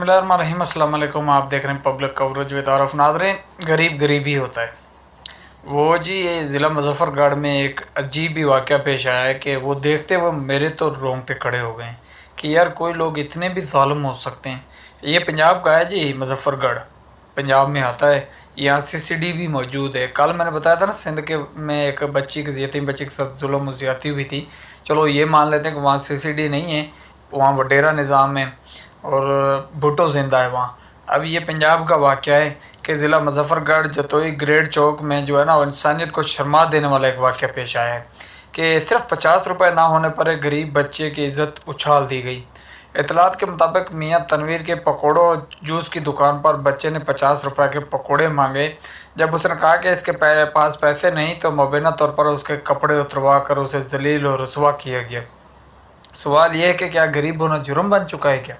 बिस्मिल्लाहिर्रहमानिर्रहीम। अस्सलाम वालेकुम। आप देख रहे हैं पब्लिक कवरेज विद आरफ। नाज़रीन, गरीब गरीब ही होता है। वो जी ये ज़िला मुजफ़्फ़रगढ़ में एक अजीब ही वाक़या पेश आया है कि वो देखते हुए मेरे तो रोंगटे खड़े हो गए कि यार कोई लोग इतने भी ज़ालिम हो सकते हैं। ये पंजाब का है जी, मुजफ़्फ़रगढ़ पंजाब में आता है। यहाँ सीसीडी भी मौजूद है। कल मैंने बताया था ना, सिंध के में एक बच्ची की यतीम बच्ची के साथ जुल्म और ज़्यादती हुई थी। चलो ये मान लेते हैं कि वहाँ सीसीडी नहीं है, वहाँ वडेरा निज़ाम है और भुट्टो ज़िंदा है वहाँ। अब ये पंजाब का वाक़या है कि ज़िला मुजफ़्फ़रगढ़ जतोई ग्रेड चौक में जो है ना, वो इंसानियत को शर्मा देने वाला एक वाक़या पेश आया है कि सिर्फ 50 रुपये ना होने पर एक गरीब बच्चे की इज़्ज़त उछाल दी गई। इतलात के मुताबिक मियाँ तनवीर के पकौड़ों जूस की दुकान पर बच्चे ने 50 रुपये के पकौड़े मांगे। जब उसने कहा कि इसके पास पैसे नहीं तो मुबैना तौर पर उसके कपड़े उतरवा कर उसे जलील और रुसवा किया गया। सवाल यह है कि क्या गरीब होना जुर्म बन चुका है?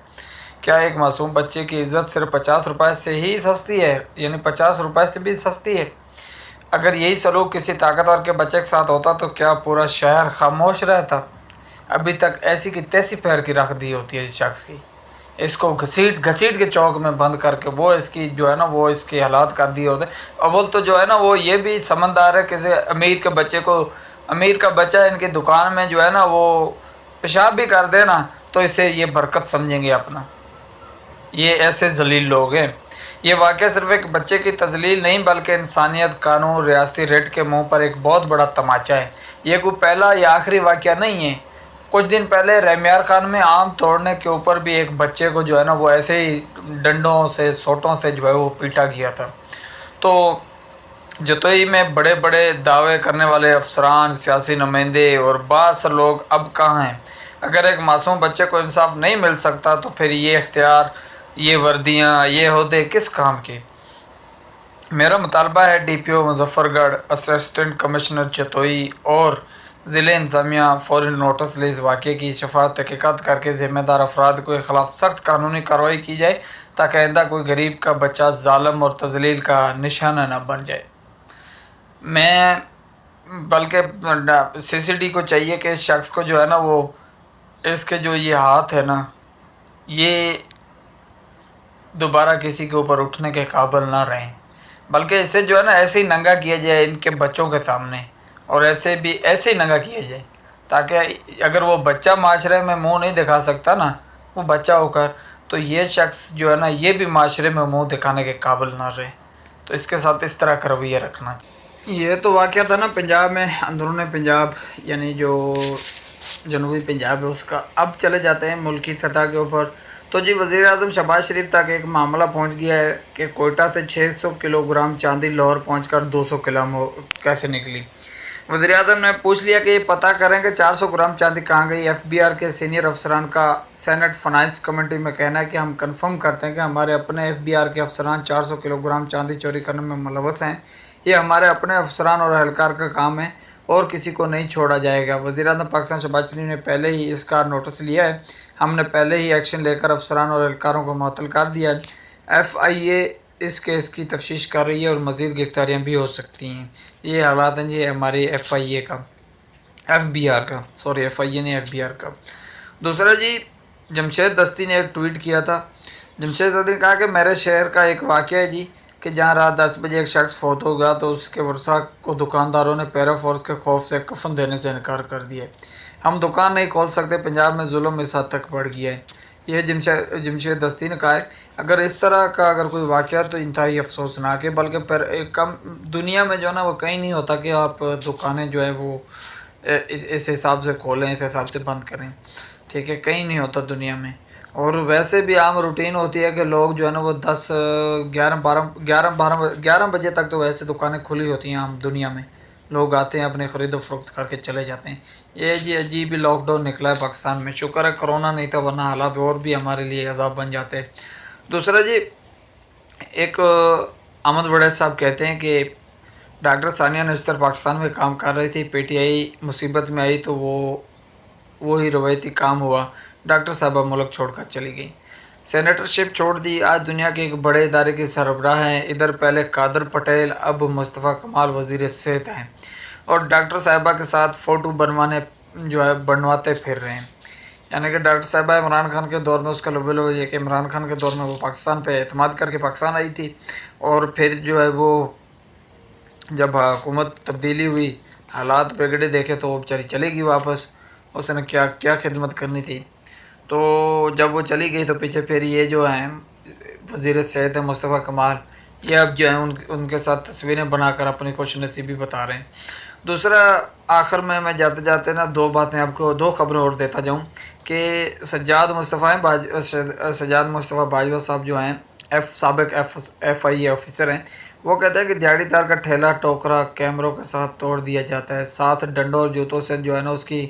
क्या एक मासूम बच्चे की इज़्ज़त सिर्फ 50 रुपये से ही सस्ती है, यानी 50 रुपये से भी सस्ती है? अगर यही सलूक किसी ताकतवर के बच्चे के साथ होता तो क्या पूरा शहर खामोश रहता? अभी तक ऐसी की तैसी पैर की रख दी होती है इस शख्स की। इसको घसीट घसीट के चौक में बंद करके वो इसकी जो है ना, वो इसके हालात कर दिए होते। अव्वल तो जो है ना, वो ये भी समझदार है किसी अमीर के बच्चे को, अमीर का बच्चा इनकी दुकान में जो है ना वो पेशाब भी कर देना तो इसे ये बरकत समझेंगे अपना। ये ऐसे जलील लोग हैं। ये वाक़या सिर्फ एक बच्चे की तजलील नहीं बल्कि इंसानियत, कानून, रियासती रेट के मुंह पर एक बहुत बड़ा तमाचा है। ये कोई पहला या आखिरी वाक़या नहीं है। कुछ दिन पहले रहमियार खान में आम तोड़ने के ऊपर भी एक बच्चे को जो है ना वो ऐसे ही डंडों से, सोटों से जो है वो पीटा गया था। तो जतोई में बड़े बड़े दावे करने वाले अफसरान, सियासी नुमाइंदे और बास लोग अब कहाँ हैं? अगर एक मासूम बच्चे को इंसाफ नहीं मिल सकता तो फिर ये इख्तियार, ये वर्दियाँ, ये ओहदे किस काम के? मेरा मुतालबा है DPO Muzaffargarh, assistant commissioner Jatoi और ज़िले इंतज़ामिया फ़ौरी नोटिस ले इस वाक़े की शफात तहक़ीक़ात करके ज़िम्मेदार अफराद के ख़िलाफ़ सख्त कानूनी कार्रवाई की जाए ताकि आइंदा कोई गरीब का बच्चा ज़ालिम और तज़लील का निशाना न बन जाए। मैं बल्कि CCD को चाहिए कि इस शख्स को जो है ना वो, इसके जो ये हाथ है ना, ये दोबारा किसी के ऊपर उठने के काबिल ना रहें, बल्कि इसे जो है ना ऐसे ही नंगा किया जाए इनके बच्चों के सामने, और ऐसे ही नंगा किया जाए ताकि अगर वो बच्चा माशरे में मुंह नहीं दिखा सकता ना, वो बच्चा होकर, तो ये शख्स जो है ना ये भी माशरे में मुंह दिखाने के काबिल ना रहे। तो इसके साथ इस तरह का रवैया रखना। ये तो वाक़या था ना पंजाब में, अंदरूनी पंजाब यानी जो जनूबी पंजाब है उसका। अब चले जाते हैं मुल्की सतह के ऊपर। तो जी वज़ीर आज़म शहबाज शरीफ तक एक मामला पहुंच गया है कि कोयटा से 600 किलोग्राम चांदी लाहौर पहुंचकर 200 किलो कैसे निकली। वज़ीर आज़म ने पूछ लिया कि ये पता करें कि 400 ग्राम चांदी कहाँ गई। FBR के सीनियर अफसरान का सेनेट फाइनेंस कमेटी में कहना है कि हम कंफर्म करते हैं कि हमारे अपने FBR के अफसरान 400 किलोग्राम चांदी चोरी करने में मुलव्वस हैं। ये हमारे अपने अफसरान और एहलकार का काम है और किसी को नहीं छोड़ा जाएगा। वज़ीर-ए-आज़म पाकिस्तान शहबाज शरीफ ने पहले ही इसका नोटिस लिया है। हमने पहले ही एक्शन लेकर अफसरान और एहलकारों को मुअत्तल कर दिया है। FIA इस केस की तफ्तीश कर रही है और मज़ीद गिरफ्तारियाँ भी हो सकती हैं। ये हालात हैं जी हमारी FIA का, FBR का, सॉरी FIA नहीं FBR का। दूसरा जी, जमशेद दस्ती ने एक ट्वीट किया था। जमशेद दस्ती ने कहा कि मेरे शहर का एक वाक़या है जी कि जहाँ रात 10 बजे एक शख्स फौत हो गया तो उसके वर्सा को दुकानदारों ने पैरा फोर्स के खौफ से कफन देने से इनकार कर दिया। हम दुकान नहीं खोल सकते, पंजाब में जुल्म इस हद तक बढ़ गया है। यह जमशेद दस्ती ने कहा है। अगर इस तरह का अगर कोई वाक़या तो इंतहाई अफसोसनाक है, बल्कि पर एक कम दुनिया में जो है ना वो कहीं नहीं होता कि आप दुकानें जो है वो इस हिसाब से खोलें, इस हिसाब से बंद करें। ठीक है, कहीं नहीं होता दुनिया में। और वैसे भी आम रूटीन होती है कि लोग जो है ना वो 10, 11 बजे तक तो वैसे दुकानें खुली होती हैं। आम दुनिया में लोग आते हैं, अपने ख़रीदो फरोख्त करके चले जाते हैं। ये जी अजीब ही लॉकडाउन निकला है पाकिस्तान में। शुक्र है कोरोना नहीं था, वरना हालात और भी हमारे लिए अज़ाब बन जाते। दूसरा जी, एक अहमद वड़ैच साहब कहते हैं कि डॉक्टर सानिया नस्तर पाकिस्तान में काम कर रही थी, PTI मुसीबत में आई तो वो ही रवायती काम हुआ, डॉक्टर साहबा मुल्क छोड़कर चली गई, सेनेटरशिप छोड़ दी, आज दुनिया के एक बड़े इदारे की सरबराह हैं। इधर पहले कादर पटेल, अब मुस्तफ़ा कमाल वज़ीर सेहत हैं और डॉक्टर साहबा के साथ फ़ोटो बनवाते फिर रहे हैं। यानी कि डॉक्टर साहिबा इमरान खान के दौर में उसका लुबेलो ये कि इमरान खान के दौर में वो पाकिस्तान पे एतमाद करके पाकिस्तान आई थी, और फिर जो है वो जब हुकूमत तब्दीली हुई, हालात बिगड़े देखे तो वो बेचारी चली गई वापस। उसने क्या क्या खिदमत करनी थी। तो जब वो चली गई तो पीछे फिर ये जो हैं वज़ीर सेहत मुस्तफ़ा कमाल, ये अब जो है उनके साथ तस्वीरें बनाकर अपनी खुश नसीबी बता रहे हैं। दूसरा, आखिर में मैं जाते जाते ना दो बातें आपको, दो खबरें और देता जाऊँ कि सज्जाद मुस्तफ़ा बाजवा साहब जो हैं साबिक FIA ऑफिसर हैं, वो कहते हैं कि दिहाड़ीदार का ठेला टोकरा कैमरों के साथ तोड़ दिया जाता है, साथ डंडों और जूतों से जो है ना उसकी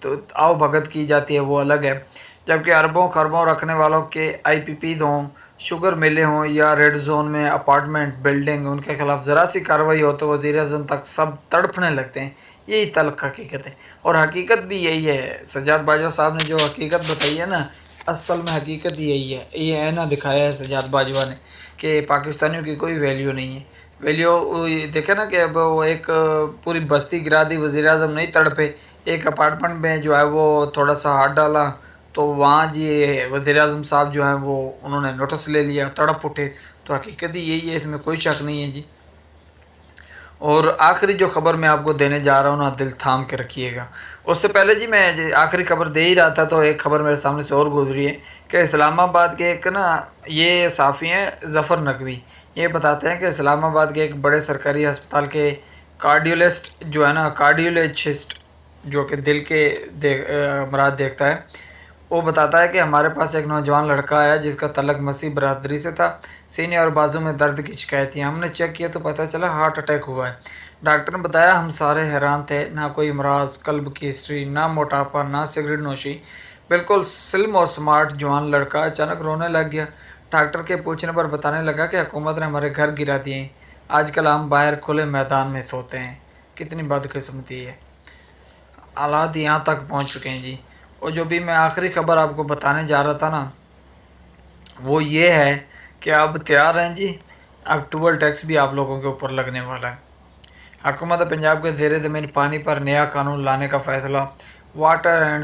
तो आओ भगत की जाती है, वो अलग है। जबकि अरबों खरबों रखने वालों के IPPs हों, शुगर मिलें हों या रेड जोन में अपार्टमेंट बिल्डिंग, उनके खिलाफ ज़रा सी कार्रवाई हो तो वज़ीर अज़म तक सब तड़पने लगते हैं। यही तल्ख हकीकत है, और हकीकत भी यही है। सज्जाद बाजवा साहब ने जो हकीकत बताई है ना, असल में हकीकत यही है। ये ऐना दिखाया है सज्जाद बाजवा ने कि पाकिस्तानियों की कोई वैल्यू नहीं है। वैल्यू देखे ना कि अब वो एक पूरी बस्ती गिरा दी, वज़ीर अज़म नहीं तड़पे। एक अपार्टमेंट में जो है वो थोड़ा सा हाथ डाला तो वहाँ जी वज़ीर अज़म साहब जो हैं वो उन्होंने नोटिस ले लिया, तड़प उठे। तो हकीकत ही यही है, इसमें कोई शक नहीं है जी। और आखिरी जो खबर मैं आपको देने जा रहा हूँ ना, दिल थाम के रखिएगा। उससे पहले जी मैं आखिरी खबर दे ही रहा था तो एक खबर मेरे सामने से और गुजरी है कि इस्लामाबाद के एक ना ये साफ़ी हैं ज़फ़र नकवी, ये बताते हैं कि इस्लामाबाद के एक बड़े सरकारी अस्पताल के कार्डियोलिस्ट जो है ना, कार्डियोलॉजिस्ट जो कि दिल के अमराज देखता है, वो बताता है कि हमारे पास एक नौजवान लड़का आया जिसका तल्लुक़ मसीह बरादरी से था। सीने और बाजू में दर्द की शिकायत थी। हमने चेक किया तो पता चला हार्ट अटैक हुआ है। डॉक्टर ने बताया, हम सारे हैरान थे। ना कोई अमराज, कल्ब की हिस्ट्री, ना मोटापा, ना सिगरेट नोशी, बिल्कुल स्लिम और स्मार्ट जवान लड़का अचानक रोने लग गया। डॉक्टर के पूछने पर बताने लगा कि हुकूमत ने हमारे घर गिरा दिए, आजकल हम बाहर खुले मैदान में सोते हैं। कितनी बदकिस्मती है, हालात यहाँ तक पहुँच चुके हैं जी। और जो भी मैं आखिरी खबर आपको बताने जा रहा था ना, वो ये है कि अब तैयार हैं जी, अब टूल टैक्स भी आप लोगों के ऊपर लगने वाला है। हुकूमत पंजाब के ज़ेर ज़मीन पानी पर नया कानून लाने का फ़ैसला। वाटर एंड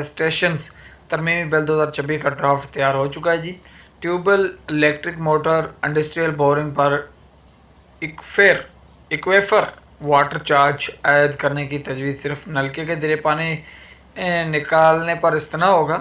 स्टेशंस तरमीमी बिल 2026 का ड्राफ्ट तैयार हो चुका है जी। Tubewell, electric motor, industrial boring पर इक्वेफर वाटर चार्ज आयद करने की तजवीज़। सिर्फ नलके के ज़रिए पानी निकालने पर इस्तना होगा।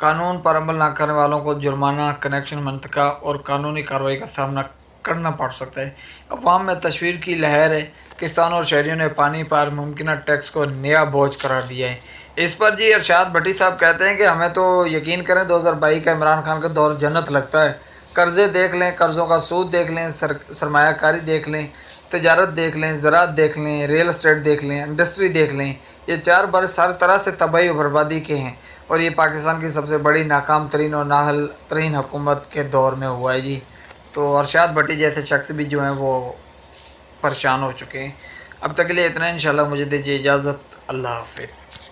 कानून पर अमल न करने वालों को जुर्माना, कनेक्शन मुंतका और कानूनी कार्रवाई का सामना करना पड़ सकता है। अवाम में तशवीर की लहर है। किसानों और शहरियों ने पानी पर मुमकिन टैक्स को नया बोझ करार दिया है। इस पर जी अरशाद भट्टी साहब कहते हैं कि हमें तो यकीन करें 2022 का इमरान खान का दौर जन्नत लगता है। कर्ज़े देख लें, कर्ज़ों का सूद देख लें, सरमायाकारी देख लें, तजारत देख लें, ज़राअत देख लें, रियल एस्टेट देख लें, इंडस्ट्री देख लें। ये 4 बरस हर तरह से तबाही और बर्बादी के हैं, और ये पाकिस्तान की सबसे बड़ी नाकाम तरीन और नाहल तरीन हुकूमत के दौर में हुआ है जी। तो अरशाद भट्टी जैसे शख्स भी जो हैं वो परेशान हो चुके हैं। अब तक के लिए इतना, इंशाल्लाह मुझे दीजिए इजाज़त। अल्लाह हाफिज़।